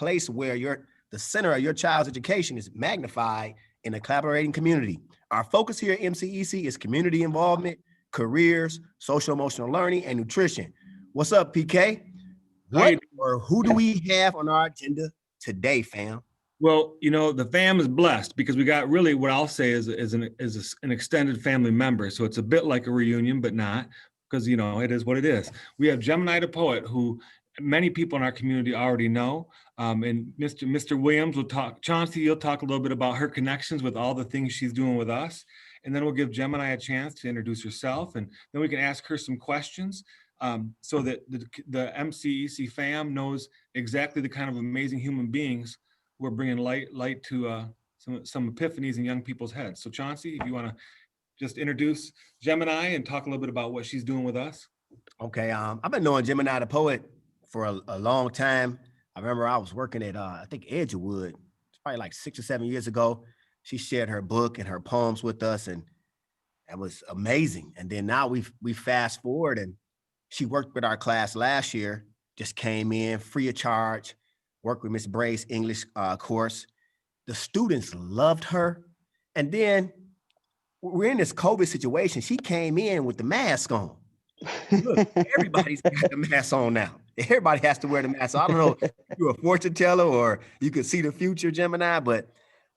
place where the center of your child's education is magnified in a collaborating community. Our focus here at MCEC is community involvement, careers, social emotional learning, and nutrition. What's up, PK? What or who do we have on our agenda today, fam? Well, you know, the fam is blessed because we got really what I'll say is an extended family member. So it's a bit like a reunion, but not, because, you know, it is what it is. We have Gemini the poet, who many people in our community already know. And Mr. Williams will talk, Chauncey, you'll talk a little bit about her connections with all the things she's doing with us. And then we'll give Gemini a chance to introduce herself, and then we can ask her some questions. So that the MCEC fam knows exactly the kind of amazing human beings we're bringing light to some epiphanies in young people's heads. So Chauncey, if you want to just introduce Gemini and talk a little bit about what she's doing with us. Okay, I've been knowing Gemini the poet for a long time. I remember I was working at I think Edgewood, it's probably like 6 or 7 years ago. She shared her book and her poems with us, and that was amazing. And then now we fast forward, and she worked with our class last year, just came in free of charge, worked with Miss Bray's English course. The students loved her. And then we're in this COVID situation. She came in with the mask on. Look, everybody's got the mask on now. Everybody has to wear the mask. So I don't know if you're a fortune teller or you could see the future, Gemini, but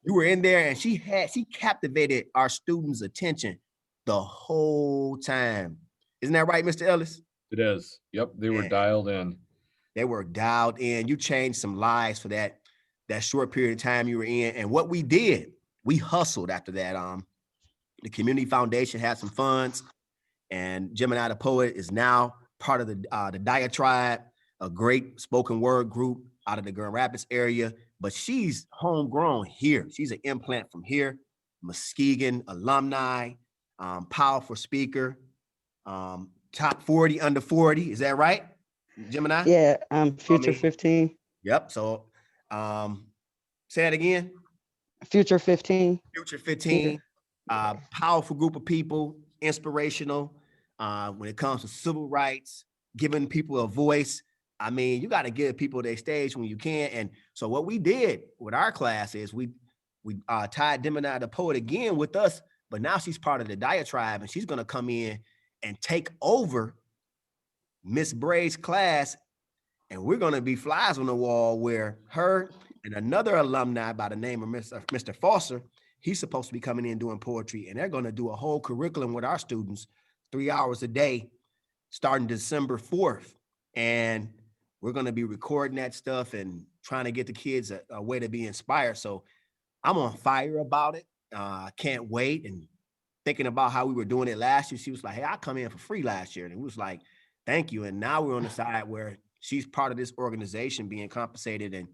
you were in there and she captivated our students' attention the whole time. Isn't that right, Mr. Ellis? It is. Yep, they were dialed in. They were dialed in. You changed some lives for that short period of time you were in. And what we did, we hustled after that. The Community Foundation had some funds, and Gemini the Poet is now part of the Diatribe, a great spoken word group out of the Grand Rapids area. But she's homegrown here. She's an implant from here, Muskegon alumni, powerful speaker, top 40 under 40. Is that right, Gemini? Yeah, Future 15. Yep. So say it again. Future 15. Future 15. Powerful group of people, inspirational when it comes to civil rights, giving people a voice. I mean, you got to give people their stage when you can. And so what we did with our class is we tied Gemini the Poet again with us, but now she's part of the Diatribe, and she's going to come in and take over Miss Bray's class, and we're going to be flies on the wall where her and another alumni by the name of Mr. Foster, he's supposed to be coming in doing poetry, and they're going to do a whole curriculum with our students, 3 hours a day, starting December 4th. And we're going to be recording that stuff and trying to get the kids a way to be inspired. So I'm on fire about it. I can't wait. And thinking about how we were doing it last year, she was like, hey, I come in for free last year. And it was like, thank you. And now we're on the side where she's part of this organization being compensated, and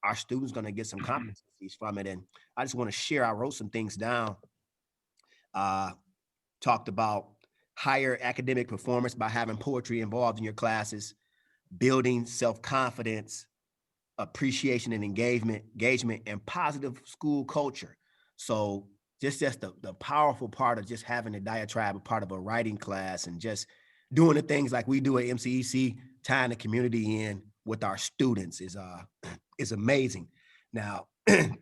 our students going to get some competencies from it. And I just want to share, I wrote some things down, talked about higher academic performance by having poetry involved in your classes, building self-confidence, appreciation and engagement, and positive school culture. So just the powerful part of just having a Diatribe, a part of a writing class, and just doing the things like we do at MCEC, tying the community in with our students is amazing. Now,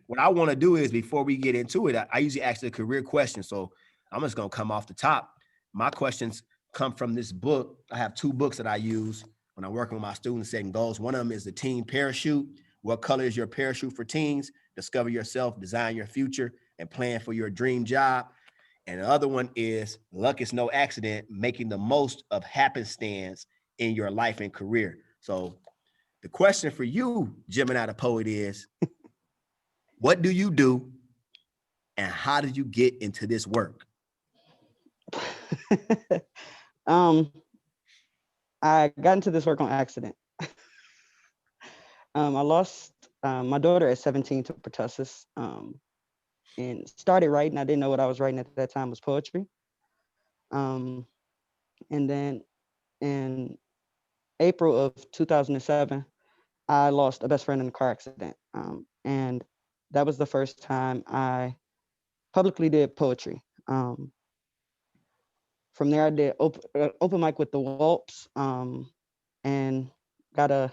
what I want to do is, before we get into it, I usually ask the career question. So I'm just going to come off the top. My questions come from this book. I have 2 books that I use when I'm working with my students setting goals. One of them is the Teen Parachute. What color is your parachute for teens? Discover yourself, design your future, and plan for your dream job. And the other one is Luck is No Accident, making the most of happenstance in your life and career. So the question for you, Gemini the Poet, is what do you do and how did you get into this work? I got into this work on accident. I lost my daughter at 17 to pertussis, and started writing. I didn't know what I was writing at that time was poetry. And then in April of 2007, I lost a best friend in a car accident. And that was the first time I publicly did poetry. From there, I did open mic with the Whelps, and got a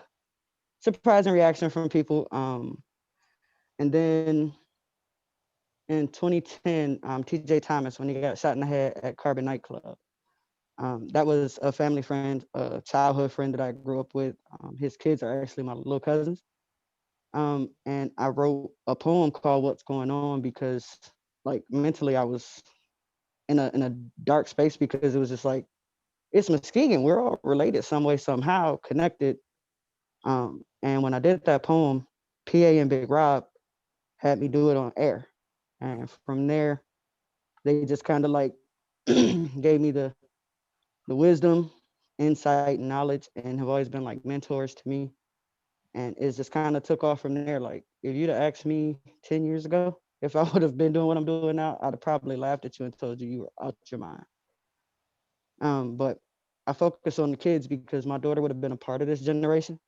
surprising reaction from people. And then in 2010, TJ Thomas, when he got shot in the head at Carbon nightclub. That was a family friend, a childhood friend that I grew up with. His kids are actually my little cousins. And I wrote a poem called "What's Going On" because, like, mentally I was in a dark space, because it was just like, it's Muskegon. We're all related some way, somehow, connected. And when I did that poem, PA and Big Rob had me do it on air, and from there, they just kind of like gave me the wisdom, insight, and knowledge, and have always been like mentors to me. And it's just kind of took off from there. Like, if you'd have asked me 10 years ago if I would have been doing what I'm doing now, I'd have probably laughed at you and told you you were out your mind. But I focus on the kids because my daughter would have been a part of this generation.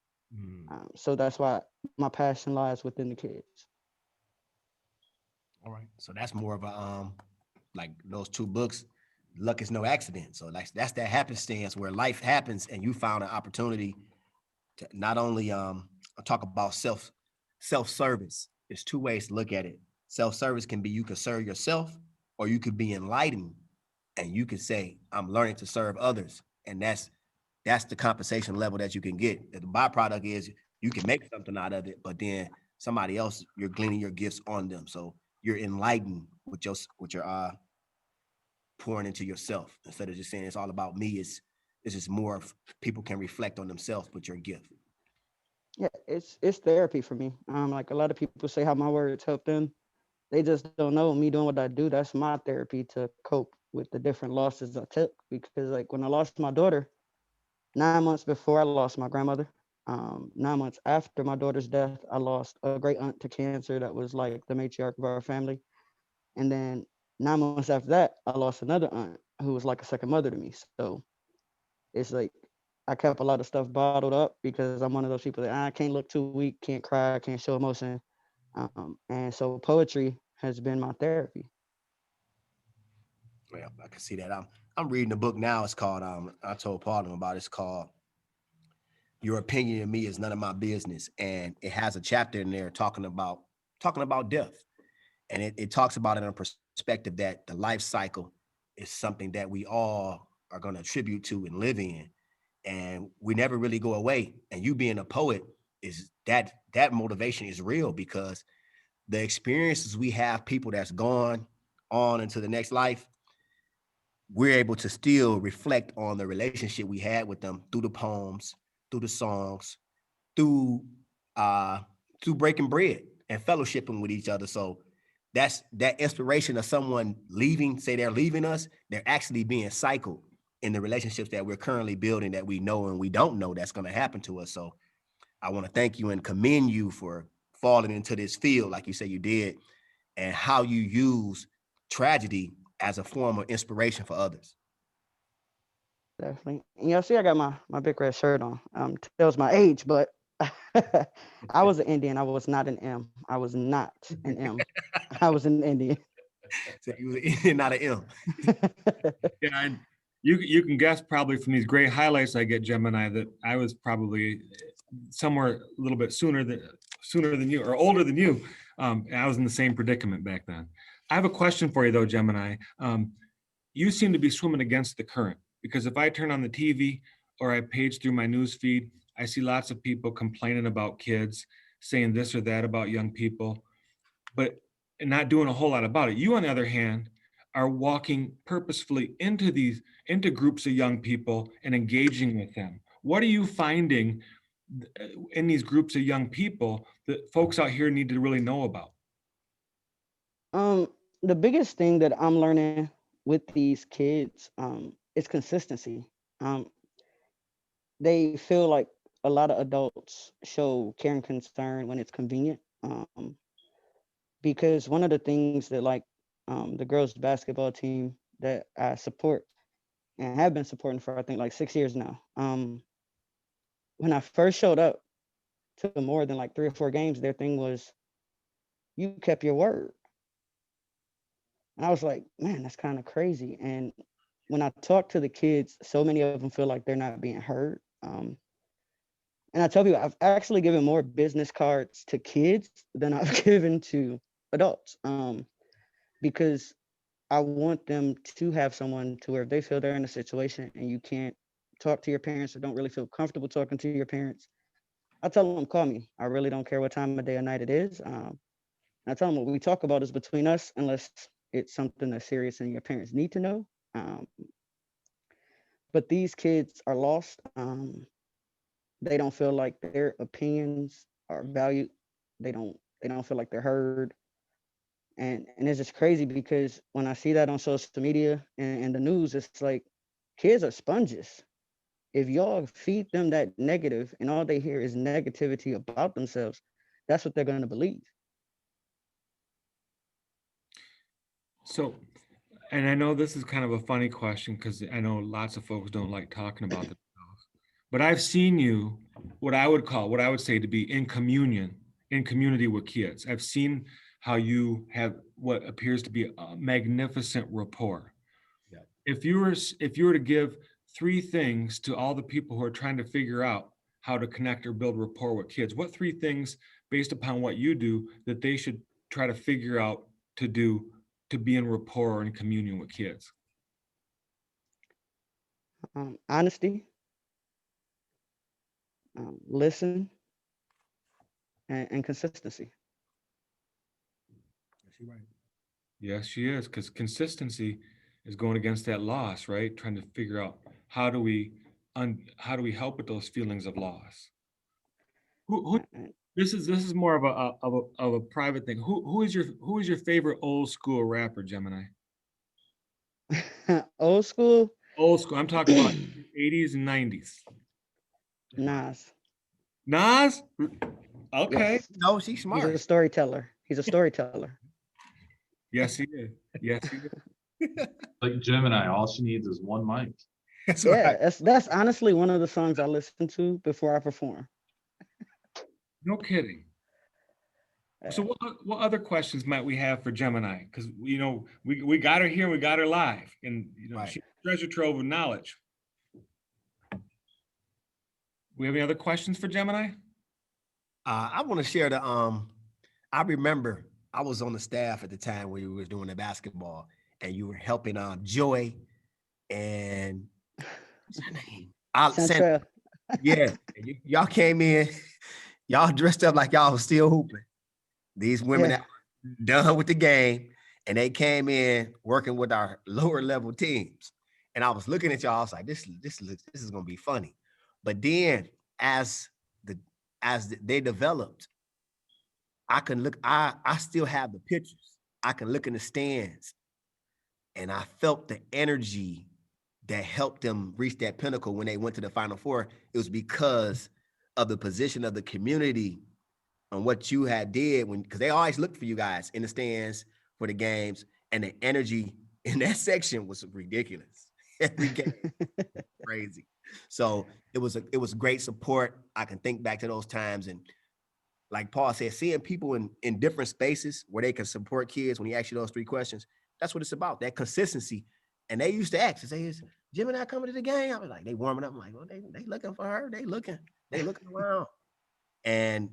So that's why my passion lies within the kids. All right. So that's more of a like those two books, Luck is No Accident. So like that's that happenstance where life happens and you found an opportunity to not only talk about self-service. There's two ways to look at it. Self-service can be you can serve yourself, or you could be enlightened and you could say, I'm learning to serve others. And that's the compensation level that you can get. The byproduct is you can make something out of it, but then somebody else, you're gleaning your gifts on them. So you're enlightened with your pouring into yourself instead of just saying it's all about me. It's just more of people can reflect on themselves with your gift. Yeah, it's therapy for me. Like, a lot of people say how my words help them. They just don't know me doing what I do. That's my therapy to cope with the different losses I took. Because, like, when I lost my daughter, 9 months before I lost my grandmother, 9 months after my daughter's death, I lost a great aunt to cancer that was like the matriarch of our family. And then 9 months after that, I lost another aunt who was like a second mother to me. So it's like I kept a lot of stuff bottled up because I'm one of those people that I can't look too weak, can't cry, can't show emotion. And so poetry has been my therapy. Yeah, I can see that. I'm reading a book now. It's called I told Paul about it. It's called Your Opinion of Me Is None of My Business. And it has a chapter in there talking about death. And it talks about it in a perspective that the life cycle is something that we all are going to attribute to and live in. And we never really go away. And you being a poet is that motivation is real because the experiences we have, people that's gone on into the next life, we're able to still reflect on the relationship we had with them through the poems, through the songs, through uh through breaking bread and fellowshipping with each other. So that's that inspiration of someone leaving, say they're leaving us, they're actually being cycled in the relationships that we're currently building that we know and we don't know that's going to happen to us. So I want to thank you and commend you for falling into this field like you say you did, and how you use tragedy as a form of inspiration for others. Definitely. And y'all see, I got my big red shirt on. Tells my age, but I was an Indian. I was not an M. I was not an M. I was an Indian. So you was an Indian, not an M. Yeah, and you can guess probably from these great highlights I get, Gemini, that I was probably somewhere a little bit sooner than you or older than you. And I was in the same predicament back then. I have a question for you though, Gemini. You seem to be swimming against the current because if I turn on the TV or I page through my news feed, I see lots of people complaining about kids, saying this or that about young people, but not doing a whole lot about it. You, on the other hand, are walking purposefully into groups of young people and engaging with them. What are you finding in these groups of young people that folks out here need to really know about? The biggest thing that I'm learning with these kids is consistency. Um, they feel like a lot of adults show care and concern when it's convenient. Because one of the things that, like, the girls basketball team that I support and have been supporting for I think like 6 years now. When I first showed up to more than like 3 or 4 games, their thing was, you kept your word. And I was like, man, that's kind of crazy. And when I talk to the kids, so many of them feel like they're not being heard. And I tell people, I've actually given more business cards to kids than I've given to adults, because I want them to have someone to where if they feel they're in a situation and you can't talk to your parents or don't really feel comfortable talking to your parents, I tell them, call me. I really don't care what time of day or night it is. I tell them what we talk about is between us, unless it's something that's serious and your parents need to know. Um, but these kids are lost. They don't feel like their opinions are valued. They don't feel like they're heard. And it's just crazy because when I see that on social media and the news, it's like kids are sponges. If y'all feed them that negative and all they hear is negativity about themselves, that's what they're going to believe. So, and I know this is kind of a funny question because I know lots of folks don't like talking about themselves, but I've seen you, what I would say to be in community with kids. I've seen how you have what appears to be a magnificent rapport. Yeah. If you were to give 3 things to all the people who are trying to figure out how to connect or build rapport with kids, what 3 things based upon what you do that they should try to figure out to do to be in rapport or in communion with kids? Honesty, listen, and consistency. You're right. Yes, she is, because consistency is going against that loss, right? Trying to figure out how do we help with those feelings of loss. Who this is more of a private thing. Who is your favorite old school rapper, Gemini? Old school, Old school. I'm talking about 80s and 90s. Nas. Nas? Okay. Yes, No, she's he's smart. a storyteller. He's a storyteller. Yes, he is. Yes, he is. Like Gemini, all she needs is one mic. That's Yeah, right. that's honestly one of the songs I listen to before I perform. No kidding. So what other questions might we have for Gemini? Because we got her here, we got her live, and Right. she's a treasure trove of knowledge. We have any other questions for Gemini? I want to share I remember I was on the staff at the time when you were doing the basketball and you were helping Joy and what's her name? Central. Yeah. And y'all came in, y'all dressed up like y'all was still hooping. These women Yeah. that were done with the game, and they came in working with our lower level teams. And I was looking at y'all, I was like, this is gonna be funny. But then as they developed, I still have the pictures. I can look in the stands and I felt the energy that helped them reach that pinnacle when they went to the Final Four. It was because of the position of the community on what you had did because they always looked for you guys in the stands for the games, and the energy in that section was ridiculous. Every game, crazy. So it was great support. I can think back to those times, and like Paul said, seeing people in different spaces where they can support kids when he asks you those 3 questions, that's what it's about, that consistency. And they used to ask, say, is Gemini coming to the game? I was like, they warming up. I'm like, well, they looking for her. They looking around. And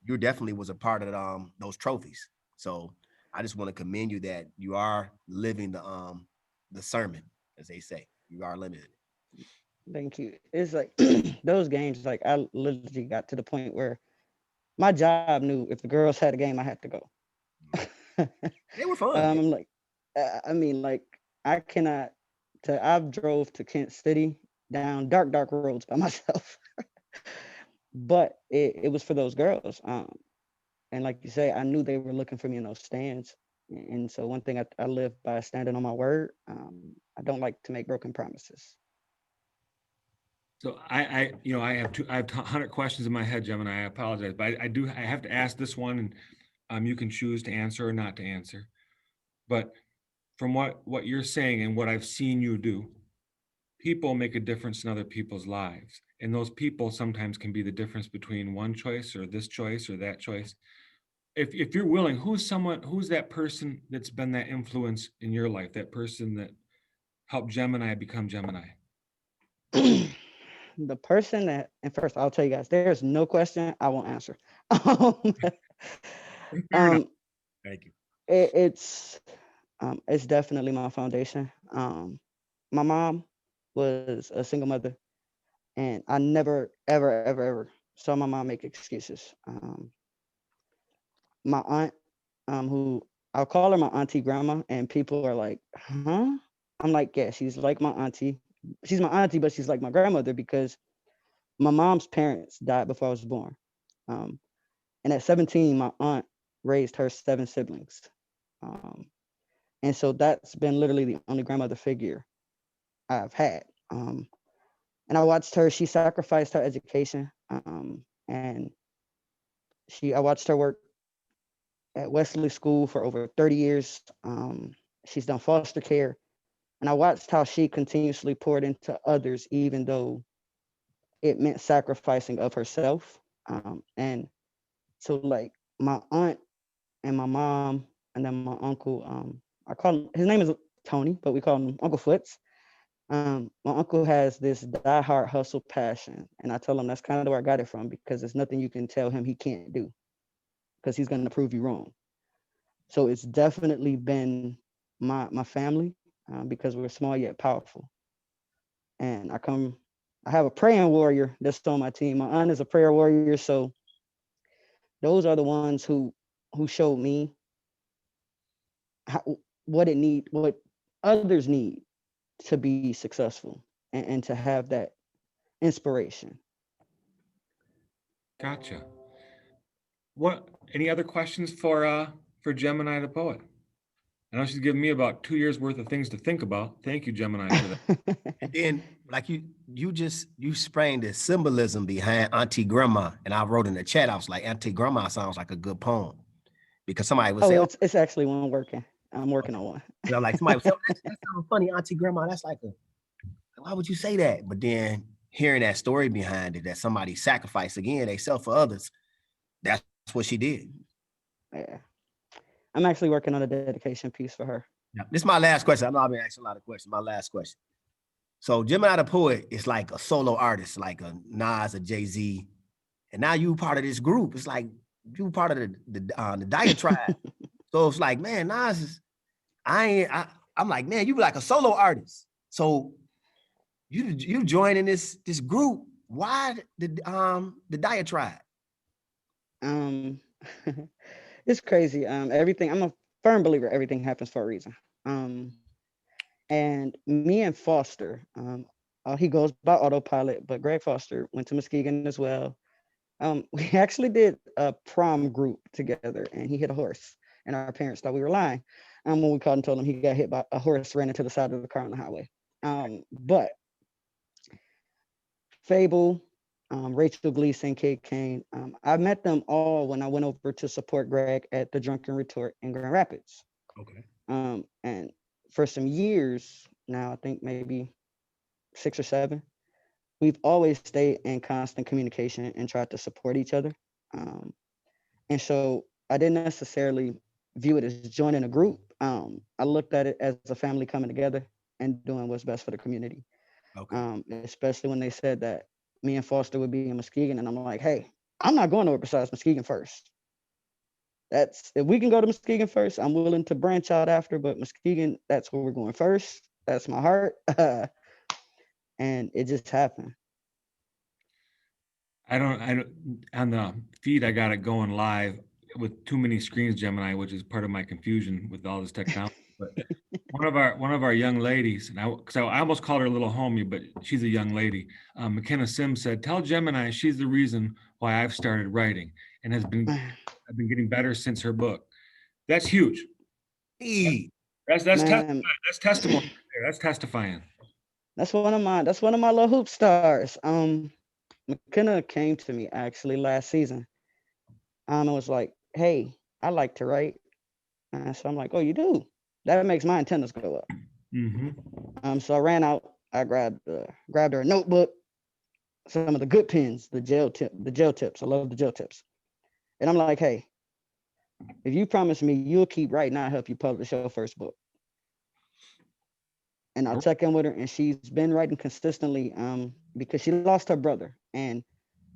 you definitely was a part of those trophies. So I just want to commend you that you are living the sermon, as they say. You are living it. Thank you. It's like those games, like I literally got to the point where my job knew if the girls had a game, I had to go. They were fun. I'm like, I mean, like I cannot. I've drove to Kent City down dark roads by myself, but it was for those girls. And like you say, I knew they were looking for me in those stands. And so one thing I live by standing on my word. I don't like to make broken promises. So I have 100 questions in my head, Gemini. I apologize, but I have to ask this one, and you can choose to answer or not to answer. But from what you're saying and what I've seen you do, people make a difference in other people's lives, and those people sometimes can be the difference between one choice or this choice or that choice. If you're willing, who's that person that's been that influence in your life, that person that helped Gemini become Gemini? the person that, and first I'll tell you guys, there's no question I won't answer. um, Fair enough. Thank you. it's definitely my foundation. My mom was a single mother, and I never, ever, ever, ever saw my mom make excuses. My aunt, who I'll call her my auntie grandma, and people are like, huh? I'm like, yeah, she's like my auntie. She's my auntie, but she's like my grandmother because my mom's parents died before I was born. Um, and at 17, my aunt raised her 7 siblings. Um, and so that's been literally the only grandmother figure I've had. And I watched her, she sacrificed her education. And I watched her work at Wesley School for over 30 years. She's done foster care. And I watched how she continuously poured into others, even though it meant sacrificing of herself. And so like my aunt and my mom and then my uncle, I call him, his name is Tony, but we call him Uncle Foots. My uncle has this diehard hustle passion. And I tell him that's kind of where I got it from, because there's nothing you can tell him he can't do, because he's going to prove you wrong. So it's definitely been my family, because we're small yet powerful. And I have a praying warrior that's on my team. My aunt is a prayer warrior. So those are the ones who showed me what others need to be successful and to have that inspiration. Gotcha. Any other questions for Gemini the poet? I know she's giving me about 2 years worth of things to think about. Thank you, Gemini, for that. And then, like you sprang the symbolism behind Auntie Grandma, and I wrote in the chat, I was like, Auntie Grandma sounds like a good poem, because somebody would say, Oh, it's actually one working. I'm working on one. you know, like somebody would say, oh, that sounds funny, Auntie Grandma. That's like why would you say that? But then hearing that story behind it, that somebody sacrificed again, they sell for others. That's what she did. Yeah. I'm actually working on a dedication piece for her. Yeah. This is my last question. I know I've been asking a lot of questions. My last question. So Gemini the poet is like a solo artist, like a Nas, a Jay-Z, and now you part of this group. It's like you part of the diatribe. So it's like, man, Nas is, I'm like, man, you like a solo artist. So you joining this group. Why the diatribe? It's crazy. Everything, I'm a firm believer everything happens for a reason. And me and Foster, he goes by autopilot, but Greg Foster went to Muskegon as well. We actually did a prom group together, and he hit a horse, and our parents thought we were lying. When we called and told him he got hit by a horse, ran into the side of the car on the highway. But Fable, Rachel Gleason, Kate Kane, I met them all when I went over to support Greg at the Drunken Retort in Grand Rapids. Okay. And for some years now, I think maybe 6 or 7, we've always stayed in constant communication and tried to support each other. And so I didn't necessarily view it as joining a group. I looked at it as a family coming together and doing what's best for the community. Okay. Especially when they said that me and Foster would be in Muskegon, and I'm like, hey, I'm not going nowhere besides Muskegon first. If we can go to Muskegon first, I'm willing to branch out after, but Muskegon, that's where we're going first. That's my heart. And it just happened. I don't, on the feed, I got it going live with too many screens, Gemini, which is part of my confusion with all this technology. But one of our young ladies, and I almost called her a little homie, but she's a young lady. McKenna Sims said, "Tell Gemini she's the reason why I've started writing, and I've been getting better since her book." That's huge. That's testimony. That's testifying. That's one of my little hoop stars. McKenna came to me actually last season. And was like, "Hey, I like to write." And so I'm like, "Oh, you do? That makes my antennas go up." Mm-hmm. So I ran out. I grabbed her a notebook, some of the good pens, the gel tips. I love the gel tips. And I'm like, "Hey, if you promise me you'll keep writing, I'll help you publish your first book." and I'll check in with her, and she's been writing consistently because she lost her brother. And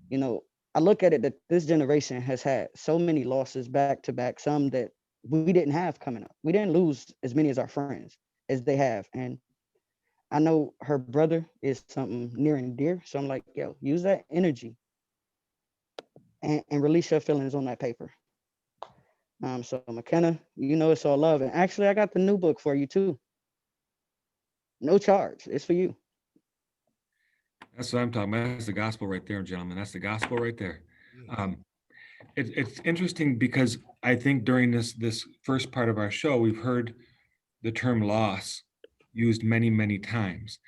you know, I look at it that this generation has had so many losses back to back, some that we didn't have coming up. We didn't lose as many as our friends as they have. And I know her brother is something near and dear. So I'm like, yo, use that energy and release your feelings on that paper. So McKenna, you know it's all love. And actually, I got the new book for you too. No charge. It's for you. That's what I'm talking about. That's the gospel right there, gentlemen. That's the gospel right there. It's interesting because I think during this first part of our show, we've heard the term loss used many, many times.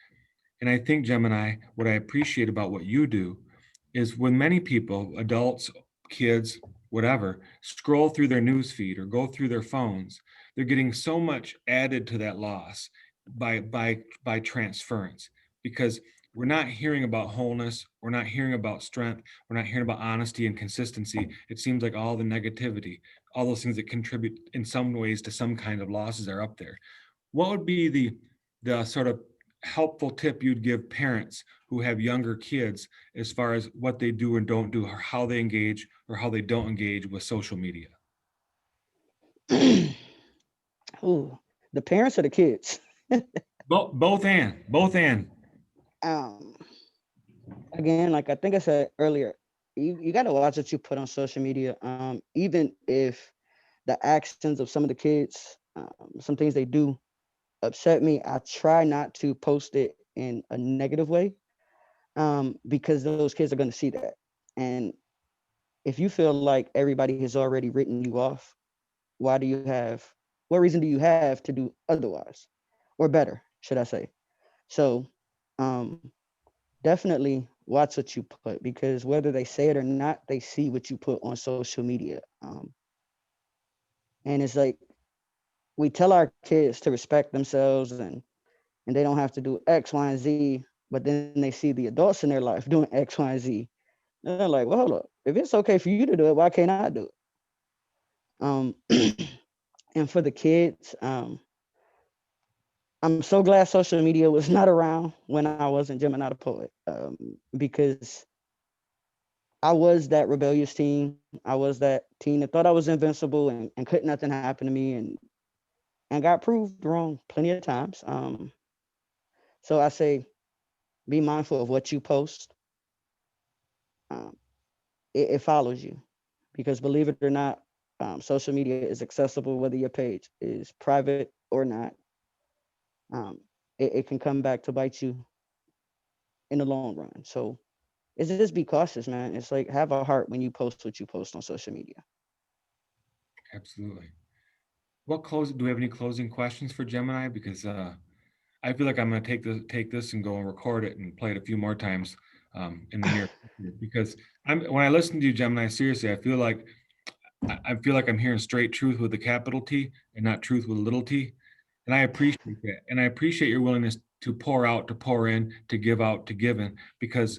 And I think, Gemini, what I appreciate about what you do is when many people, adults, kids, whatever, scroll through their news feed or go through their phones, they're getting so much added to that loss by transference, because we're not hearing about wholeness, we're not hearing about strength, we're not hearing about honesty and consistency. It seems like all the negativity, all those things that contribute in some ways to some kind of losses are up there. What would be the sort of helpful tip you'd give parents who have younger kids as far as what they do and don't do, or how they engage or how they don't engage with social media? Ooh, the parents or the kids? Both and. Um, Again, like I think I said earlier, you got to watch what you put on social media. Even if the actions of some of the kids, some things they do upset me, I try not to post it in a negative way, because those kids are going to see that. And if you feel like everybody has already written you off, what reason do you have to do otherwise or better, should I say? So, um, definitely watch what you put, because whether they say it or not, they see what you put on social media. And it's like we tell our kids to respect themselves and they don't have to do X, Y, and Z, but then they see the adults in their life doing X, Y, and Z. And they're like, well, hold up. If it's okay for you to do it, why can't I do it? And for the kids, I'm so glad social media was not around when I wasn't Gemini the Poet, because I was that rebellious teen. I was that teen that thought I was invincible and couldn't nothing happen to me, and got proved wrong plenty of times. So I say, be mindful of what you post. Um, it follows you, because believe it or not, social media is accessible whether your page is private or not. Um, it can come back to bite you in the long run. So it's just be cautious, man. It's like have a heart when you post what you post on social media. Absolutely. Do we have any closing questions for Gemini? Because I feel like I'm going to take this and go and record it and play it a few more times in the near future. Because when I listen to you, Gemini, seriously, I feel like I'm hearing straight truth with a capital T and not truth with a little t. And I appreciate that. And I appreciate your willingness to pour out, to pour in, to give out, to give in, because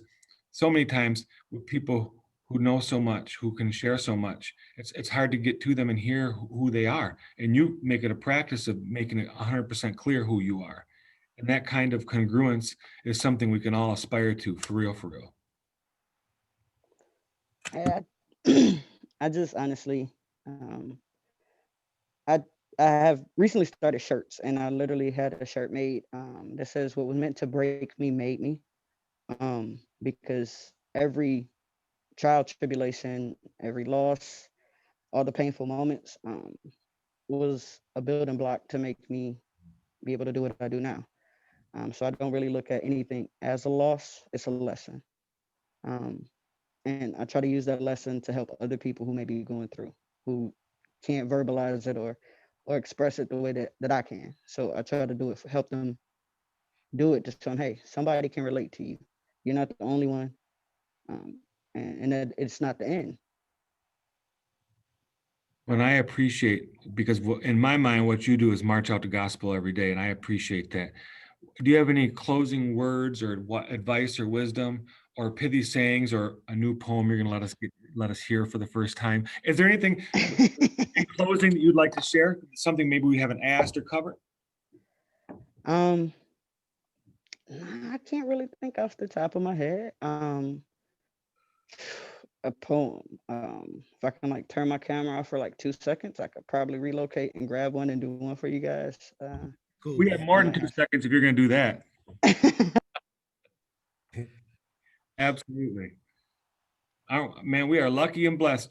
so many times with people who know so much, who can share so much, it's hard to get to them and hear who they are. And you make it a practice of making it 100% clear who you are. And that kind of congruence is something we can all aspire to, for real, for real. I, I just honestly, I I have recently started shirts, and I literally had a shirt made that says, "What was meant to break me made me," because every trial, tribulation, every loss, all the painful moments was a building block to make me be able to do what I do now. So I don't really look at anything as a loss; it's a lesson. Um, and I try to use that lesson to help other people who may be going through, who can't verbalize it or express it the way that I can. So I try to do it help them do it, just show them, hey, somebody can relate to you. You're not the only one, and that it's not the end. And I appreciate, because in my mind, what you do is march out the gospel every day, and I appreciate that. Do you have any closing words or what advice or wisdom or pithy sayings or a new poem you're going to let us hear for the first time? Is there anything in closing that you'd like to share? Something maybe we haven't asked or covered? um, I can't really think off the top of my head. A poem. If I can like turn my camera off for like 2 seconds, I could probably relocate and grab one and do one for you guys. Cool, We have man. more I than might 2 seconds if you're going to do that. have. Absolutely. Man, we are lucky and blessed,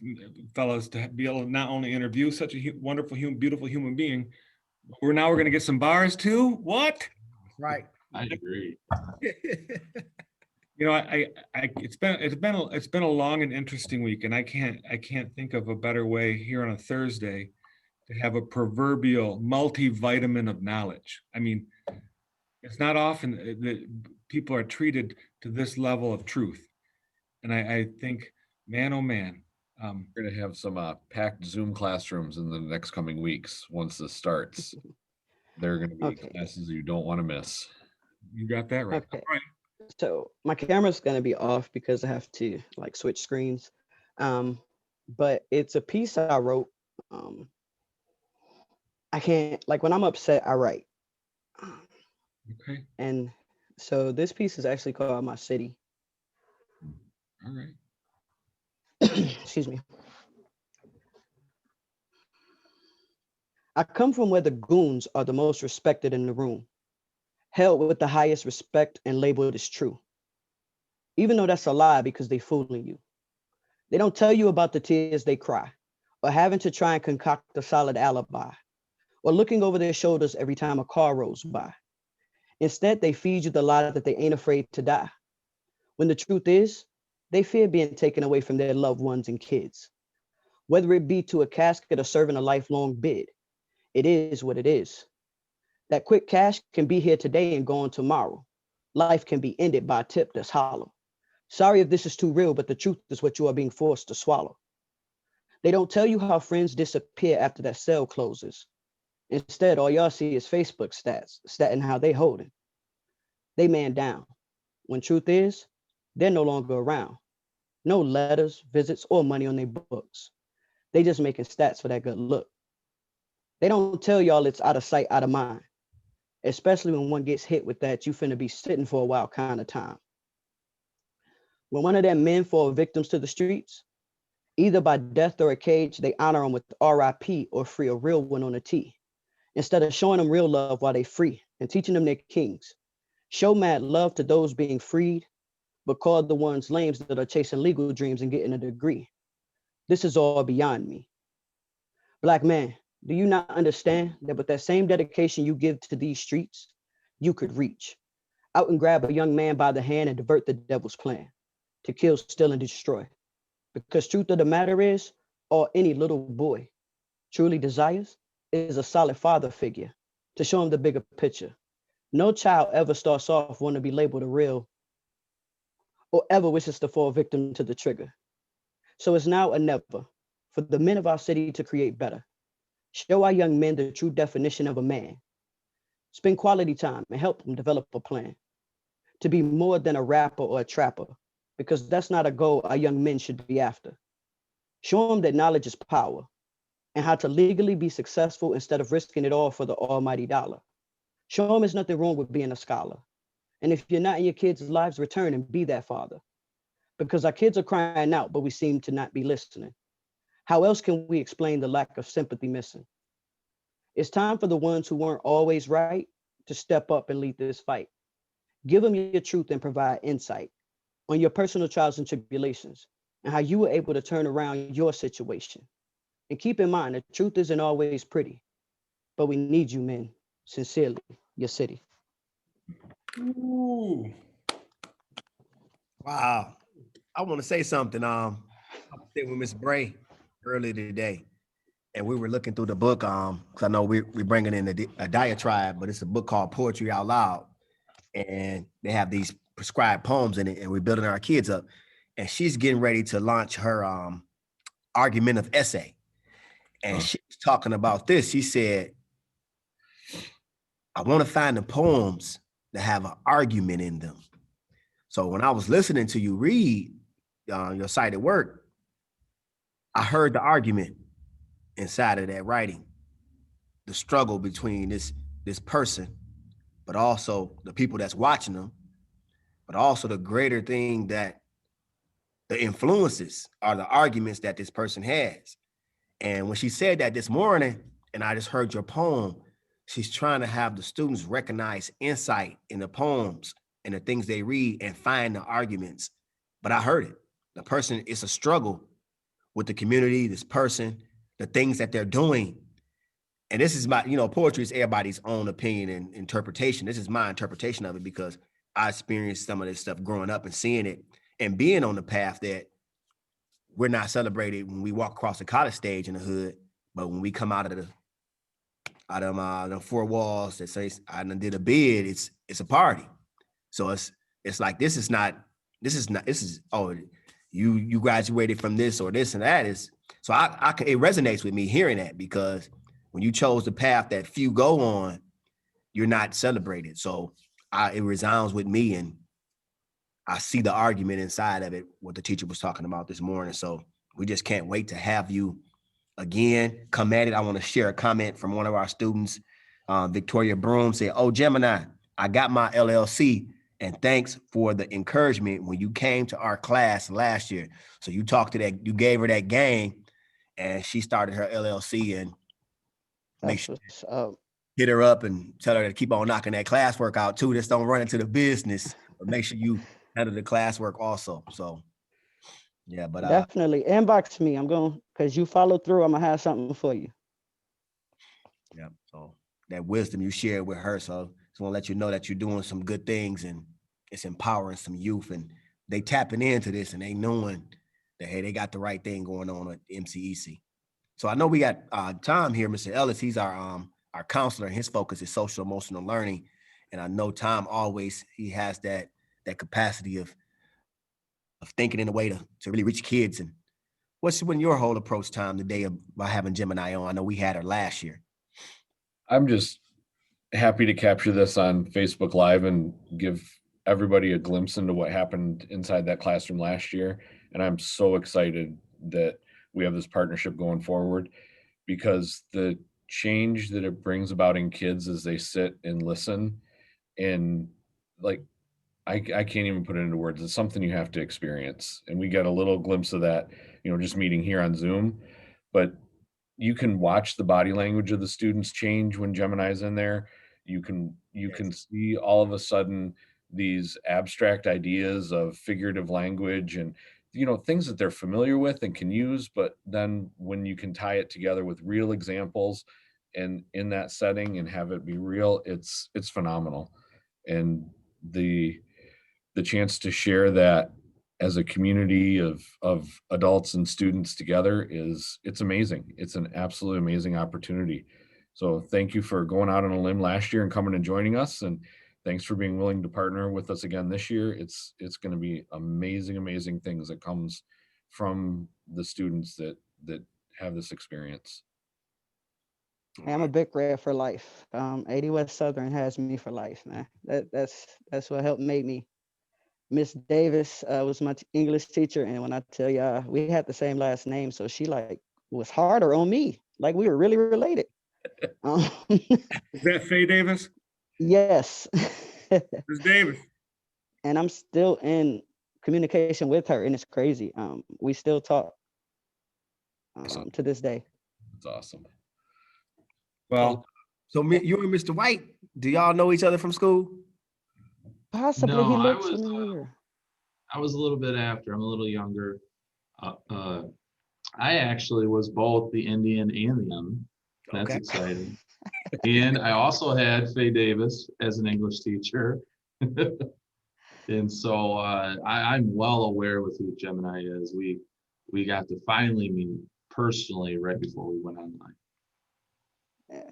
fellas, to be able to not only interview such a wonderful, beautiful human being. We're going to get some bars too. What? Right. I agree. You know, it's been a long and interesting week, and I can't think of a better way here on a Thursday to have a proverbial multivitamin of knowledge. I mean, it's not often that people are treated to this level of truth, and I think, man, oh man, We're going to have some packed Zoom classrooms in the next coming weeks. Once this starts, they're going to be Okay. classes you don't want to miss. you got that right. Okay. All right. So my camera's gonna be off because I have to like switch screens. But it's a piece I wrote. I can't like when I'm upset, I write. Okay. And so this piece is actually called My City. All right. Excuse me. I come from where the goons are the most respected in the room, held with the highest respect and labeled as true. Even though that's a lie because they fooling you. They don't tell you about the tears they cry, or having to try and concoct a solid alibi, or looking over their shoulders every time a car rolls by. Instead, they feed you the lie that they ain't afraid to die. When the truth is, they fear being taken away from their loved ones and kids. Whether it be to a casket or serving a lifelong bid, it is what it is. That quick cash can be here today and gone tomorrow. Life can be ended by a tip that's hollow. Sorry if this is too real, but the truth is what you are being forced to swallow. They don't tell you how friends disappear after that cell closes. Instead, all y'all see is Facebook stats, stating how they holding. They man down. When truth is, they're no longer around. No letters, visits, or money on their books. They just making stats for that good look. They don't tell y'all it's out of sight, out of mind, especially when one gets hit with that you finna be sitting for a while kind of time. When one of them men fall victims to the streets, either by death or a cage, they honor them with RIP or free a real one on a T. Instead of showing them real love while they free and teaching them they're kings. Show mad love to those being freed, but call the ones lames that are chasing legal dreams and getting a degree. This is all beyond me. Black man, do you not understand that with that same dedication you give to these streets, you could reach out and grab a young man by the hand and divert the devil's plan to kill, steal, and destroy? Because truth of the matter is, all any little boy truly desires is a solid father figure to show him the bigger picture. No child ever starts off wanting to be labeled a real or ever wishes to fall victim to the trigger. So it's now or never for the men of our city to create better. Show our young men the true definition of a man. Spend quality time and help them develop a plan to be more than a rapper or a trapper, because that's not a goal our young men should be after. Show them that knowledge is power and how to legally be successful instead of risking it all for the almighty dollar. Show them there's nothing wrong with being a scholar. And if you're not in your kids' lives, return and be that father. Because our kids are crying out, but we seem to not be listening. How else can we explain the lack of sympathy missing? It's time for the ones who weren't always right to step up and lead this fight. Give them your truth and provide insight on your personal trials and tribulations and how you were able to turn around your situation. And keep in mind, the truth isn't always pretty, but we need you, men. Sincerely, your city. Ooh. Wow. I want to say something. I was sitting with Miss Bray earlier today, and we were looking through the book. Because I know we're bringing in a diatribe, but it's a book called Poetry Out Loud, and they have these prescribed poems in it, and we're building our kids up. And she's getting ready to launch her argumentative essay, and she was talking about this. She said, "I want to find the poems that have an argument in them." So when I was listening to you read your cited work, I heard the argument inside of that writing, the struggle between this person but also the people that's watching them, but also the greater thing that the influences are the arguments that this person has. And when she said that this morning, and I just heard your poem, she's trying to have the students recognize insight in the poems and the things they read and find the arguments. But I heard it. The person, it's a struggle with the community, this person, the things that they're doing. And this is my, poetry is everybody's own opinion and interpretation. This is my interpretation of it because I experienced some of this stuff growing up and seeing it and being on the path that we're not celebrated when we walk across the college stage in the hood, but when we come out of the four walls that says I done did a bid, it's a party. So it's like this is you graduated from this or this and that is so it resonates with me hearing that because when you chose the path that few go on, you're not celebrated. So it resounds with me and I see the argument inside of it, what the teacher was talking about this morning. So we just can't wait to have you again. Come at it. I want to share a comment from one of our students. Victoria Broom said, "Oh, Gemini, I got my LLC and thanks for the encouragement when you came to our class last year." So you talked to that, you gave her that game and she started her LLC and make sure hit her up and tell her to keep on knocking that classwork out too. Just don't run into the business, but make sure you handle the classwork also. So yeah, but definitely inbox me. I'm going because you followed through. I'm gonna have something for you. Yeah. So that wisdom you shared with her. So just want to let you know that you're doing some good things and it's empowering some youth and they tapping into this and they knowing that, hey, they got the right thing going on at MCEC. So I know we got Tom here, Mr. Ellis. He's our counselor and his focus is social emotional learning. And I know Tom he has that capacity of thinking in a way to really reach kids. And what's been your whole approach, Tom, today by having Gemini on? I know we had her last year. I'm just happy to capture this on Facebook Live and give everybody a glimpse into what happened inside that classroom last year. And I'm so excited that we have this partnership going forward because the change that it brings about in kids as they sit and listen and like, I can't even put it into words. It's something you have to experience. And we get a little glimpse of that, just meeting here on Zoom, but you can watch the body language of the students change when Gemini's in there. You can see all of a sudden these abstract ideas of figurative language and things that they're familiar with and can use, but then when you can tie it together with real examples and in that setting and have it be real, it's phenomenal. And the chance to share that as a community of adults and students together it's amazing. It's an absolutely amazing opportunity. So thank you for going out on a limb last year and coming and joining us. And thanks for being willing to partner with us again this year. It's going to be amazing things that comes from the students that have this experience. I'm a Big Red for life. 80 West Southern has me for life, man. That's what helped make me. Miss Davis was my English teacher, and when I tell y'all, we had the same last name, so she was harder on me. Like we were really related. Is that Faye Davis? Yes. Miss Davis. And I'm still in communication with her, and it's crazy. We still talk to this day. It's awesome. Well, so you and Mr. White, do y'all know each other from school? Possibly. No, He looks familiar. I was a little bit after. I'm a little younger. I actually was both the Indian and the Young. That's Okay. exciting. And I also had Faye Davis as an English teacher. And so I'm well aware with who Gemini is. We got to finally meet personally right before we went online. Yeah.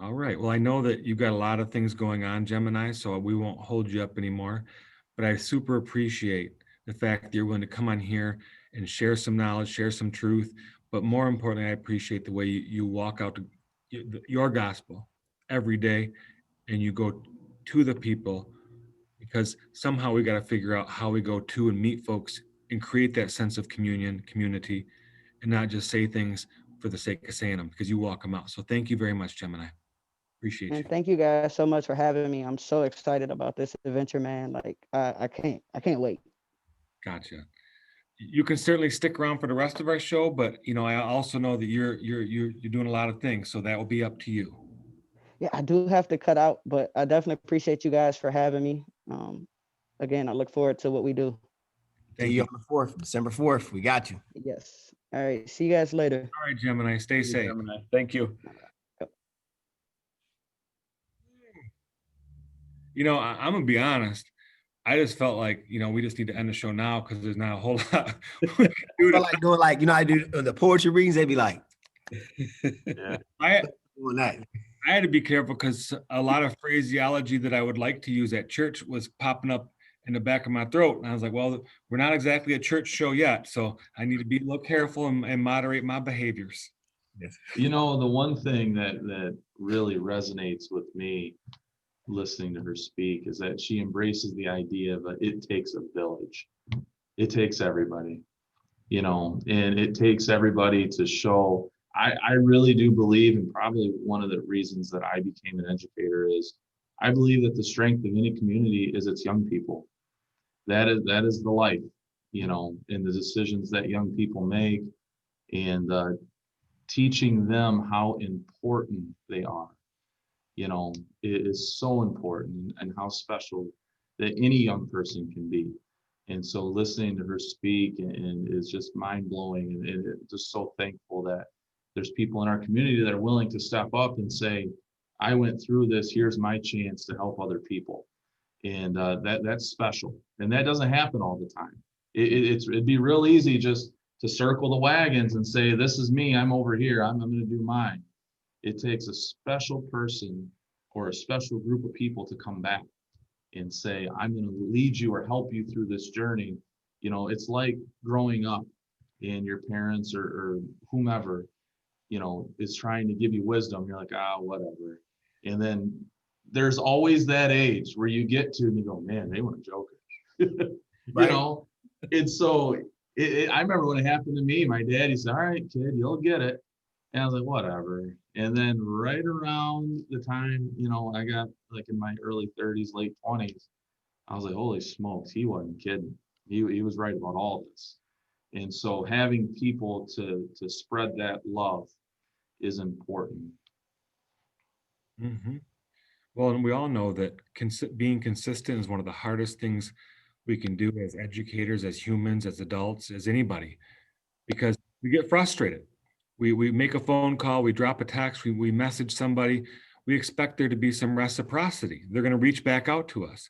all right. Well, I know that you've got a lot of things going on, Gemini, so we won't hold you up anymore. But I super appreciate the fact that you're willing to come on here and share some knowledge, share some truth. But more importantly, I appreciate the way you walk out your gospel every day and you go to the people, because somehow we got to figure out how we go to and meet folks and create that sense of community, and not just say things for the sake of saying them, because you walk them out. So thank you very much, Gemini. Appreciate you. And thank you guys so much for having me. I'm so excited about this adventure, man. Like I can't wait. Gotcha. You can certainly stick around for the rest of our show, but you know, I also know that you're doing a lot of things, so that will be up to you. Yeah, I do have to cut out, but I definitely appreciate you guys for having me. Again, I look forward to what we do. See Thank you you. on the 4th, December 4th. We got you. Yes. All right. See you guys later. All right, Gemini, stay safe. Gemini. Thank you. You know, I'm gonna be honest. I just felt like, you know, we just need to end the show now because there's not a whole lot. Dude, like doing like, you know, I do the poetry readings, they'd be like, Yeah. doing that. I had to be careful because a lot of phraseology that I would like to use at church was popping up in the back of my throat. And I was like, well, we're not exactly a church show yet. So I need to be a little careful and moderate my behaviors. Yes. You know, the one thing that really resonates with me listening to her speak is that she embraces the idea of it takes a village. It takes everybody, you know, and it takes everybody to show. I really do believe, and probably one of the reasons that I became an educator is I believe that the strength of any community is its young people. That is the life, you know, and the decisions that young people make, and teaching them how important they are, you know, it is so important, and how special that any young person can be. And so listening to her speak and is just mind blowing, and just so thankful that there's people in our community that are willing to step up and say, I went through this, here's my chance to help other people. And that's special. And that doesn't happen all the time. It'd be real easy just to circle the wagons and say, this is me, I'm over here, I'm going to do mine. It takes a special person or a special group of people to come back and say, I'm going to lead you or help you through this journey. You know, it's like growing up and your parents or whomever, you know, is trying to give you wisdom. You're like, whatever. And then there's always that age where you get to and you go, man, they weren't joking. Right. You know, and so I remember when it happened to me, my dad, he said, all right, kid, you'll get it. And I was like, whatever. And then right around the time, you know, I got like in my early 30s, late 20s, I was like, holy smokes, he wasn't kidding. He was right about all this. And so having people to spread that love is important. Mm-hmm. Well, and we all know that being consistent is one of the hardest things we can do as educators, as humans, as adults, as anybody, because we get frustrated. We make a phone call, we drop a text, we message somebody, we expect there to be some reciprocity. They're going to reach back out to us.